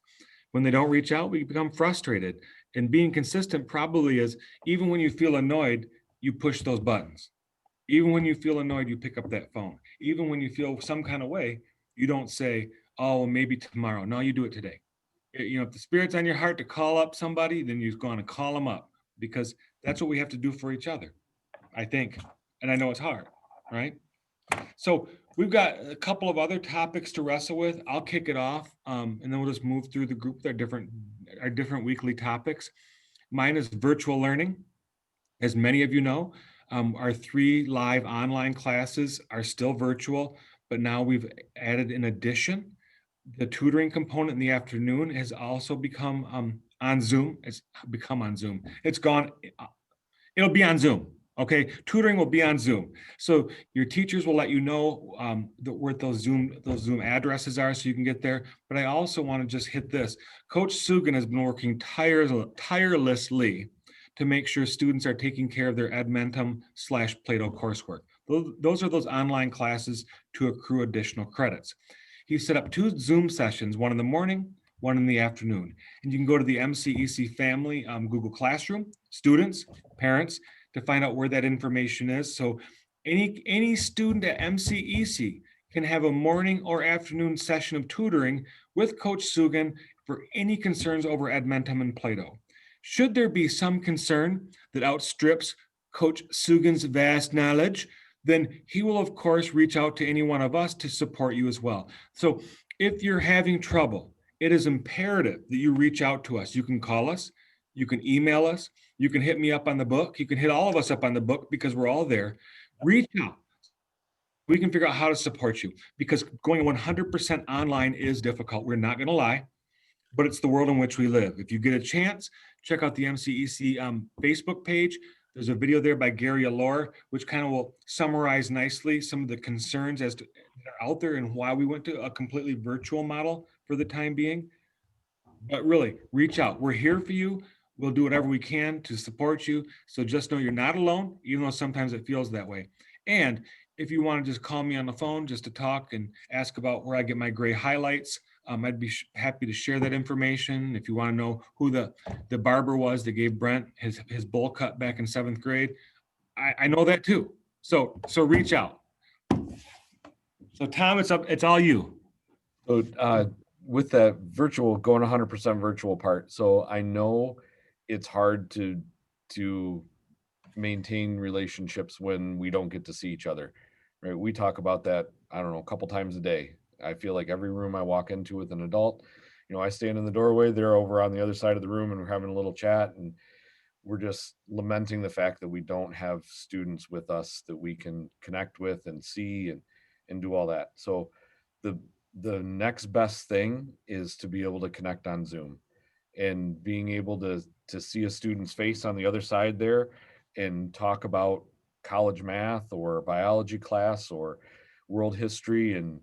When they don't reach out, we become frustrated. And being consistent probably is, even when you feel annoyed, you push those buttons. Even when you feel annoyed, you pick up that phone. Even when you feel some kind of way, you don't say, oh, well, maybe tomorrow. No, you do it today. You know, if the Spirit's on your heart to call up somebody, then you're going to call them up, because that's what we have to do for each other, I think. And I know it's hard, right? So we've got a couple of other topics to wrestle with. I'll kick it off, and then we'll just move through the group with our different weekly topics. Mine is virtual learning. As many of you know, our 3 live online classes are still virtual, but now we've added in addition, the tutoring component in the afternoon has also become on Zoom. It's become on Zoom. It's gone. It'll be on Zoom. Okay, tutoring will be on Zoom. So your teachers will let you know where those Zoom addresses are, so you can get there. But I also want to just hit this. Coach Sugan has been working tirelessly to make sure students are taking care of their Edmentum/Plato coursework. Those are those online classes to accrue additional credits. He set up 2 Zoom sessions, one in the morning, one in the afternoon. And you can go to the MCEC Family Google Classroom, students, parents, to find out where that information is. So any student at MCEC can have a morning or afternoon session of tutoring with Coach Sugan for any concerns over Edmentum and Plato. Should there be some concern that outstrips Coach Sugan's vast knowledge, then he will, of course, reach out to any one of us to support you as well. So if you're having trouble, it is imperative that you reach out to us. You can call us, you can email us, you can hit me up on the book, you can hit all of us up on the book, because we're all there. Reach out. we can figure out how to support you, because going 100% online is difficult. We're not going to lie, but it's the world in which we live. If you get a chance, check out the MCEC Facebook page. There's a video there by Gary Allure, which kind of will summarize nicely some of the concerns that are out there and why we went to a completely virtual model for the time being. But really, reach out. We're here for you. We'll do whatever we can to support you. So just know you're not alone, even though sometimes it feels that way. And if you want to just call me on the phone just to talk and ask about where I get my gray highlights, I'd be happy to share that information. If you want to know who the barber was that gave Brent his bowl cut back in 7th grade, I know that too. So reach out. So Tom, it's all you. So with that virtual, going 100% virtual part, so I know it's hard to maintain relationships when we don't get to see each other, right? We talk about that, I don't know, a couple times a day. I feel like every room I walk into with an adult, I stand in the doorway, they're over on the other side of the room and we're having a little chat, and we're just lamenting the fact that we don't have students with us that we can connect with and see and do all that. So the next best thing is to be able to connect on Zoom, and being able to see a student's face on the other side there and talk about college math or biology class or world history and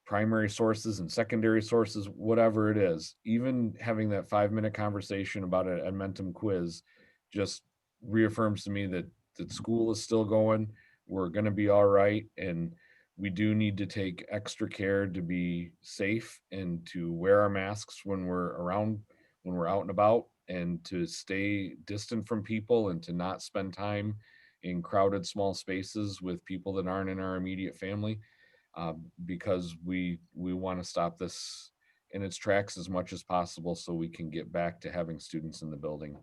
primary sources and secondary sources, whatever it is. Even having that 5-minute conversation about an Edmentum quiz just reaffirms to me that school is still going. We're going to be all right. And we do need to take extra care to be safe and to wear our masks when we're out and about, and to stay distant from people and to not spend time in crowded small spaces with people that aren't in our immediate family, because we want to stop this in its tracks as much as possible so we can get back to having students in the building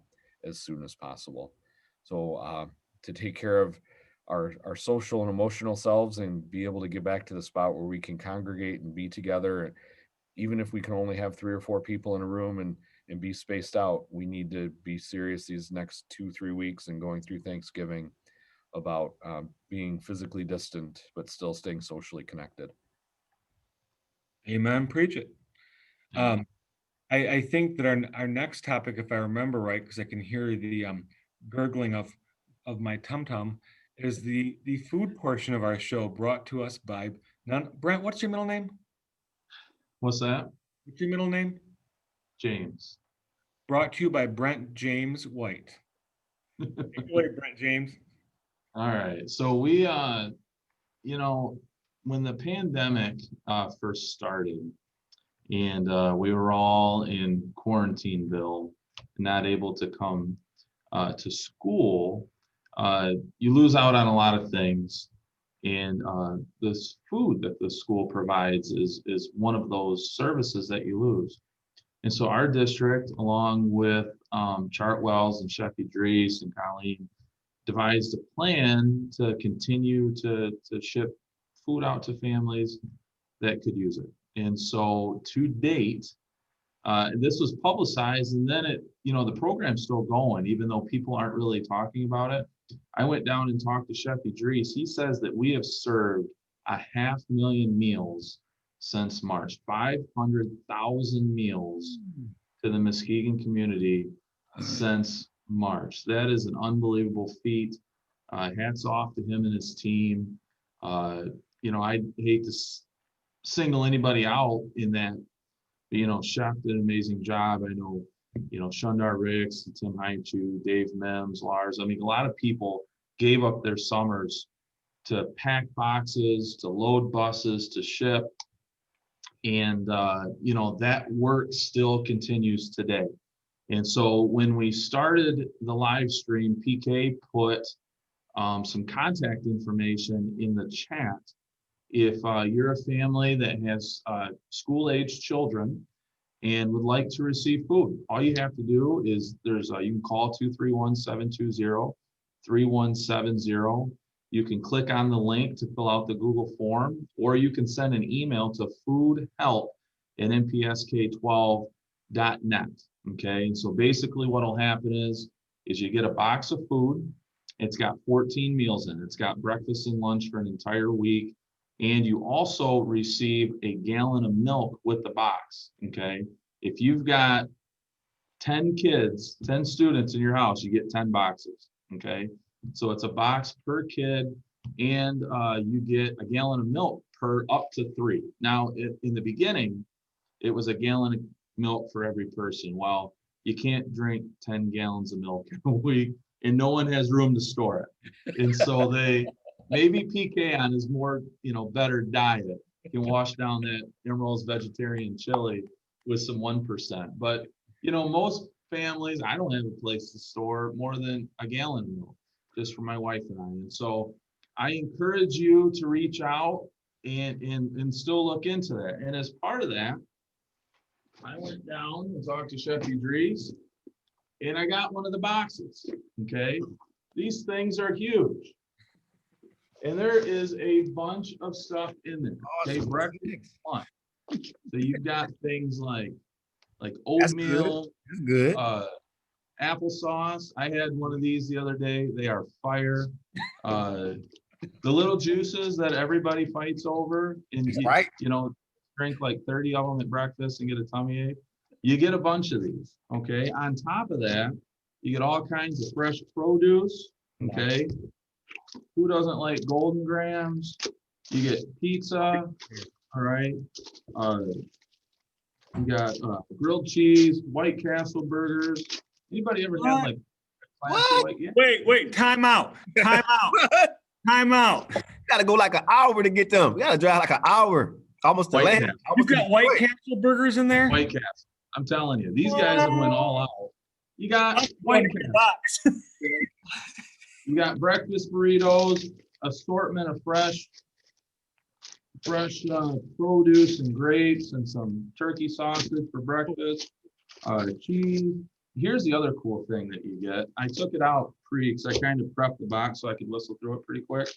as soon as possible. So to take care of our social and emotional selves and be able to get back to the spot where we can congregate and be together, even if we can only have 3 or 4 people in a room and be spaced out, we need to be serious these next 2-3 weeks and going through Thanksgiving about being physically distant, but still staying socially connected. Amen. Preach it. I think that our next topic, if I remember right, because I can hear the gurgling of my tum-tum, is the food portion of our show, brought to us by Brent. What's your middle name? What's that? What's your middle name? James. Brought to you by Brent James White. Take it away, Brent James. All right. So we, when the pandemic first started, and we were all in Quarantineville, not able to come to school, you lose out on a lot of things. And this food that the school provides is one of those services that you lose. And so our district, along with Chartwell's and Chef Idris and Colleen, devised a plan to continue to ship food out to families that could use it. And so to date, this was publicized, and then the program's still going, even though people aren't really talking about it. I went down and talked to Chef Idris. He says that we have served 500,000 meals since March, 500,000 meals to the Muskegon community since March. That is an unbelievable feat. Hats off to him and his team. I hate to single anybody out in that, but, Chef did an amazing job. I know, Shundar Ricks, Tim Heinchu, Dave Mims, Lars. I mean, a lot of people gave up their summers to pack boxes, to load buses, to ship. And, that work still continues today. And so when we started the live stream, PK put some contact information in the chat. If you're a family that has school-aged children and would like to receive food, all you have to do is you can call 231-720-3170. You can click on the link to fill out the Google form, or you can send an email to foodhelp@mpsk12.net. Okay, and so basically what will happen is you get a box of food, It's got 14 meals in it. It's got breakfast and lunch for an entire week. And you also receive a gallon of milk with the box, okay? If you've got 10 kids, 10 students in your house, you get 10 boxes, okay? So it's a box per kid, and you get a gallon of milk per up to 3. Now, in the beginning, it was a gallon of milk for every person. Well, you can't drink 10 gallons of milk in a week, and no one has room to store it. And so maybe pecan is more, better diet. You can wash down that Emerald's vegetarian chili with some 1%. But, most families, I don't have a place to store more than a gallon of milk, just for my wife and I. And so I encourage you to reach out and still look into that. And as part of that, I went down and talked to Chef Idris, and I got one of the boxes, okay? These things are huge. And there is a bunch of stuff in there. Okay, breakfast, lunch. So you've got things like oatmeal, That's good. applesauce. I had one of these the other day. They are fire. The little juices that everybody fights over, and Right. drink like 30 of them at breakfast and get a tummy ache. You get a bunch of these. Okay. On top of that, you get all kinds of fresh produce. Okay. Who doesn't like golden grams? You get pizza. All right. You got grilled cheese, White Castle burgers. Anybody ever had like a class of White? Yeah. Wait, time out. Time out. You gotta go like an hour to get them. You gotta drive like an hour, almost to White land. Castle. You've got White Castle burgers in there? White Castle. I'm telling you, these guys have went all out. You got White Castle. Box. You got breakfast burritos, assortment of fresh produce and grapes, and some turkey sausage for breakfast, cheese. Here's the other cool thing that you get. I took it out because I kind of prepped the box so I could whistle through it pretty quick.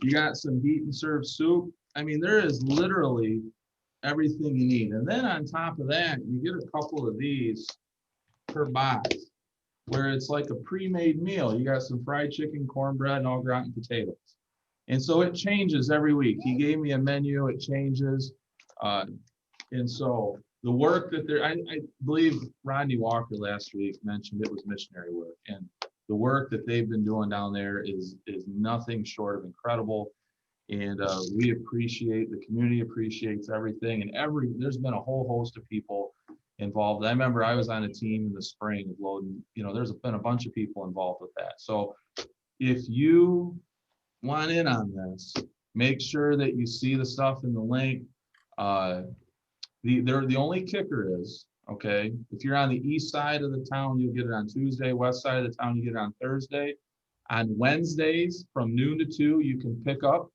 You got some heat and serve soup. I mean, there is literally everything you need. And then on top of that, you get a couple of these per box, where it's like a pre-made meal. You got some fried chicken, cornbread, and au gratin potatoes. And so it changes every week. He gave me a menu, it changes. And so the work that I believe Rodney Walker last week mentioned it was missionary work. And the work that they've been doing down there is nothing short of incredible. And we appreciate, the community appreciates everything. And there's been a whole host of people involved. I remember I was on a team in the spring of loading, there's been a bunch of people involved with that. So if you want in on this, make sure that you see the stuff in the link. The only kicker is, okay, if you're on the east side of the town, you'll get it on Tuesday. West side of the town, you get it on Thursday. On Wednesdays from noon to 2, you can pick up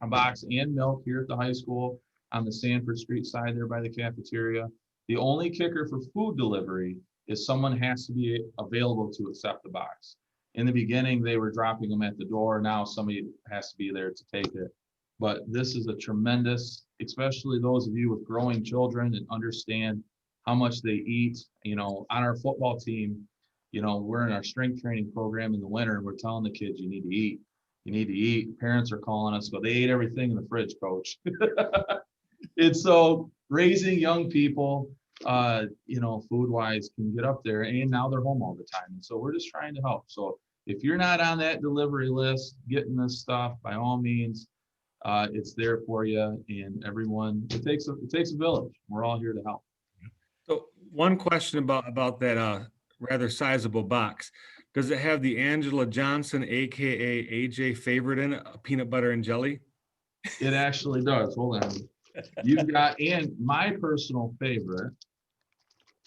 a box and milk here at the high school on the Sanford Street side there by the cafeteria. The only kicker for food delivery is someone has to be available to accept the box. In the beginning, they were dropping them at the door. Now somebody has to be there to take it. But this is a tremendous, especially those of you with growing children and understand how much they eat. On our football team, we're in our strength training program in the winter, and we're telling the kids, you need to eat. You need to eat. Parents are calling us, but they ate everything in the fridge, coach. And so raising young people, food-wise can get up there, and now they're home all the time. And so we're just trying to help. So if you're not on that delivery list, getting this stuff, by all means, it's there for you. And everyone, it takes a village. We're all here to help. So one question about that rather sizable box. Does it have the Angela Johnson, AKA AJ favorite in it, peanut butter and jelly? It actually does. Hold on. You've got, and my personal favorite,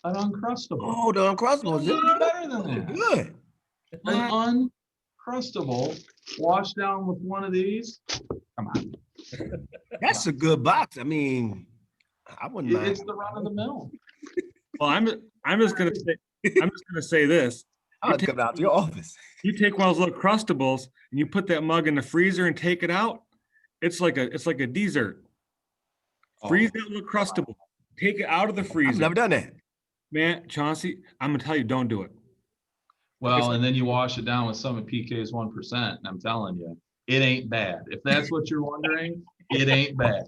an Uncrustable. Oh, the Uncrustable. It's better than that. Good. An Uncrustable washed down with one of these. Come on. That's a good box. I mean, I wouldn't mind. It's the run of the mill. Well, I'm just gonna say this. I'll come out to your office. You take one of those little Crustables and you put that mug in the freezer and take it out. It's like a dessert. Freeze that little Crustable. Take it out of the freezer. I've never done that. Man, Chauncey, I'm gonna tell you, don't do it. Well, and then you wash it down with some of PK's 1%, and I'm telling you, it ain't bad. If that's what you're wondering, it ain't bad.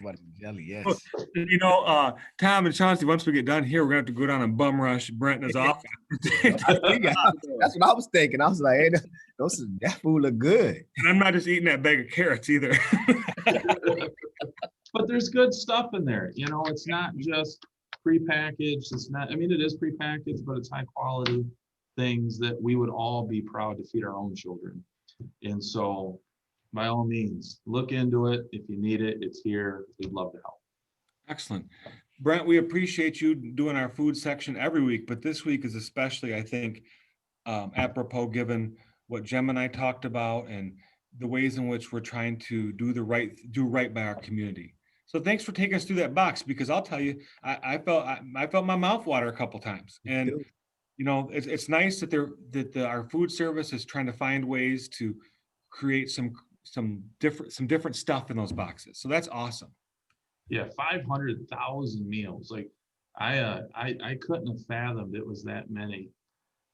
What jelly, yes. You know, Tom and Chauncey, once we get done here, we're gonna have to go down and bum rush Brent in his office. That's what I was thinking. I was like, hey, that food look good. And I'm not just eating that bag of carrots either. But there's good stuff in there. You know, it's not just prepackaged. It's not, I mean, it is prepackaged, but it's high quality things that we would all be proud to feed our own children. And so by all means, look into it. If you need it, it's here. We'd love to help. Excellent. Brent, we appreciate you doing our food section every week, but this week is especially, I think, apropos given what Gemini talked about and the ways in which we're trying to do right by our community. So thanks for taking us through that box, because I'll tell you, I felt my mouth water a couple times. And you know, it's nice that our food service is trying to find ways to create some different stuff in those boxes. So that's awesome. Yeah, 500,000 meals. Like I couldn't have fathomed it was that many.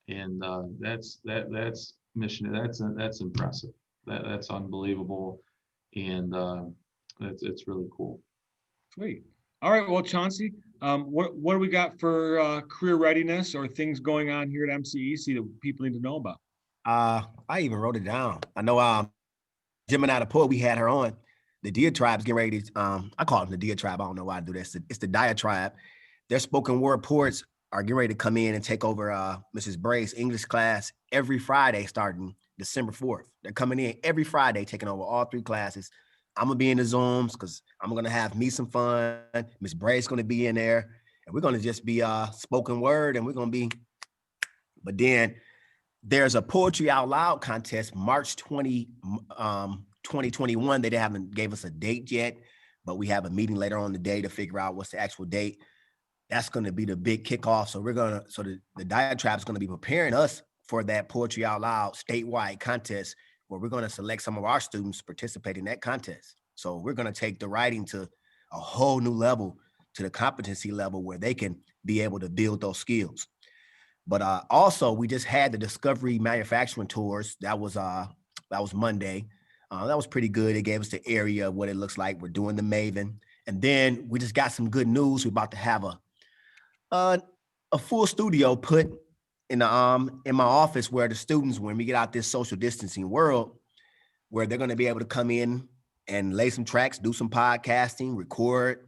And that's mission. That's impressive. That's unbelievable. And it's really cool. Sweet. All right. Well, Chauncey, what do we got for career readiness or things going on here at MCEC that people need to know about? I even wrote it down. I know Gemini the poet, we had her on. The Diatribe's getting ready to, I call them the Diatribe. I don't know why I do that. It's the Diatribe. Their spoken word poets are getting ready to come in and take over Mrs. Bray's English class every Friday starting December 4th. They're coming in every Friday, taking over all 3 classes. I'm gonna be in the Zooms because I'm gonna have me some fun. Miss Bray's gonna be in there, and we're gonna just be spoken word, and we're gonna be. But then there's a poetry out loud contest, March 2021. They haven't gave us a date yet, but we have a meeting later on the day to figure out what's the actual date. That's going to be the big kickoff. So the Diatribe is going to be preparing us for that poetry out loud statewide contest, where we're going to select some of our students to participate in that contest. So we're going to take the writing to a whole new level, to the competency level where they can be able to build those skills. But also, we just had the Discovery Manufacturing Tours. That was Monday. That was pretty good. It gave us the area of what it looks like. We're doing the Maven. And then we just got some good news. We're about to have a full studio put in my office where the students, when we get out this social distancing world, where they're going to be able to come in and lay some tracks, do some podcasting, record,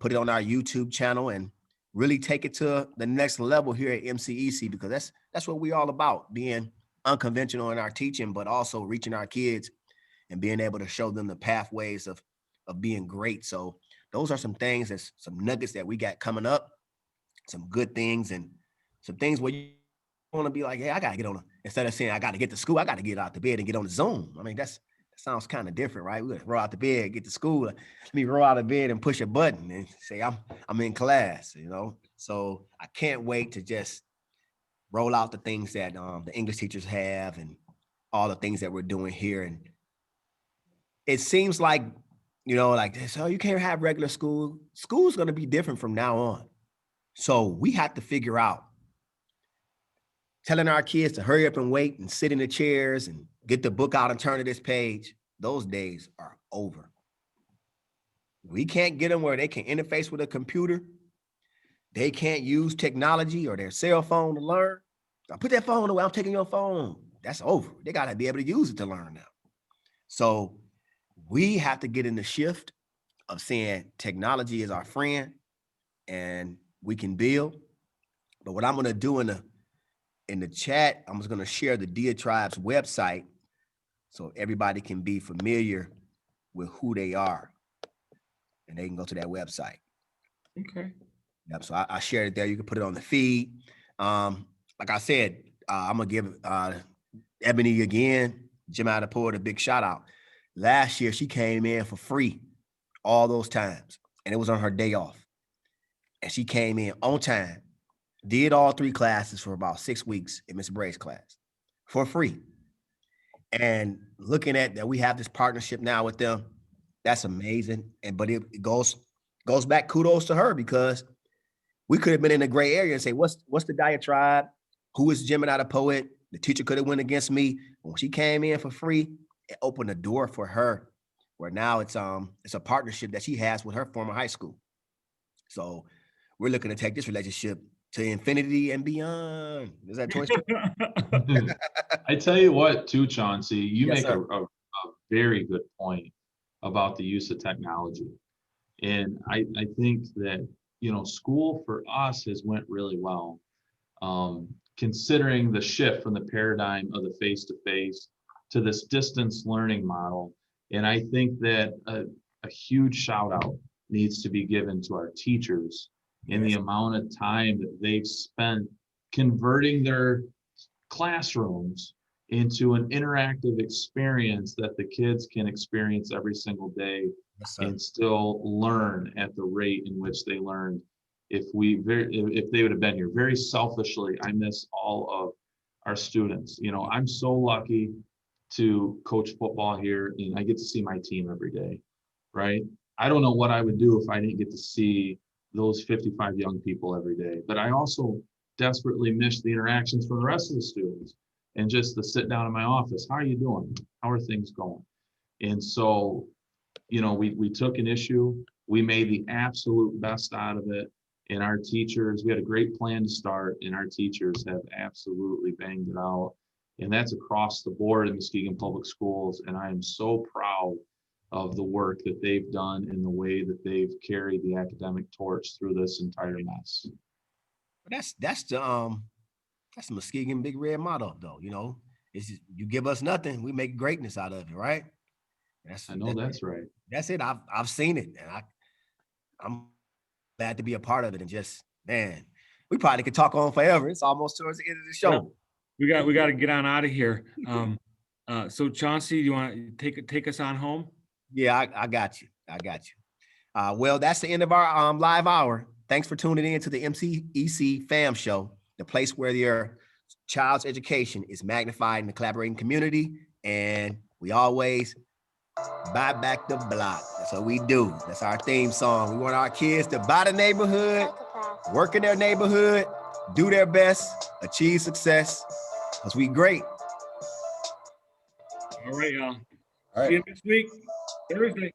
put it on our YouTube channel, and really take it to the next level here at MCEC, because that's what we're all about, being unconventional in our teaching, but also reaching our kids and being able to show them the pathways of being great. So those are some things, that's some nuggets that we got coming up, some good things, and some things where you want to be like, hey, I got to get on, instead of saying I got to get to school, I got to get out the bed and get on the Zoom. I mean, that sounds kind of different, right? We're going to roll out the bed, get to school. Let me roll out of bed and push a button and say, I'm in class, you know? So I can't wait to just roll out the things that the English teachers have and all the things that we're doing here. And it seems like, you know, like, so you can't have regular school. School's going to be different from now on. So we have to figure out, telling our kids to hurry up and wait and sit in the chairs and get the book out and turn to this page, those days are over. We can't get them where they can interface with a computer. They can't use technology or their cell phone to learn. I put that phone away, I'm taking your phone. That's over. They got to be able to use it to learn now. So we have to get in the shift of saying technology is our friend and we can build. But what I'm going to do in the chat, I'm just going to share the Diatribe's website so everybody can be familiar with who they are, and they can go to that website. Okay. Yep. So I shared it there. You can put it on the feed. Like I said, I'm going to give Ebony again, Gemini the poet, a big shout out. Last year, she came in for free all those times, and it was on her day off. And she came in on time, did all 3 classes for about 6 weeks in Miss Bray's class for free. And looking at that, we have this partnership now with them. That's amazing. But it goes back, kudos to her, because we could have been in a gray area and say, what's the Diatribe? who is Gemini the poet? The teacher could have went against me. When she came in for free, it opened a door for her, where now it's a partnership that she has with her former high school. So we're looking to take this relationship to infinity and beyond. Is that Toy Story? I tell you what, too, Chauncey, you Yes, make sir. a very good point about the use of technology. And I think that, you know, school for us has went really well, considering the shift from the paradigm of the face-to-face to this distance learning model. And I think that a huge shout out needs to be given to our teachers in the amount of time that they've spent converting their classrooms into an interactive experience that the kids can experience every single day and still learn at the rate in which they learned. If they would have been here, very selfishly, I miss all of our students. You know, I'm so lucky to coach football here, and I get to see my team every day, right? I don't know what I would do if I didn't get to see those 55 young people every day, but I also desperately miss the interactions from the rest of the students and just to sit down in my office. How are you doing? How are things going? And so, you know, we took an issue, we made the absolute best out of it. And our teachers, we had a great plan to start, and our teachers have absolutely banged it out. And that's across the board in Muskegon Public Schools. And I am so proud of the work that they've done and the way that they've carried the academic torch through this entire mess. That's the Muskegon Big Red motto, though. You know, it's just, you give us nothing, we make greatness out of it, right? I know that's right. That's it. I've seen it, and I'm glad to be a part of it. And just, man, we probably could talk on forever. It's almost towards the end of the show. Yeah. We got to get on out of here. So Chauncey, do you want to take us on home? Yeah, I got you. Well, that's the end of our live hour. Thanks for tuning in to the MCEC Fam Show, the place where your child's education is magnified in the collaborating community. And we always buy back the block. That's what we do. That's our theme song. We want our kids to buy the neighborhood, work in their neighborhood, do their best, achieve success, because we great. All right, y'all. All right. See you next week, Thursday.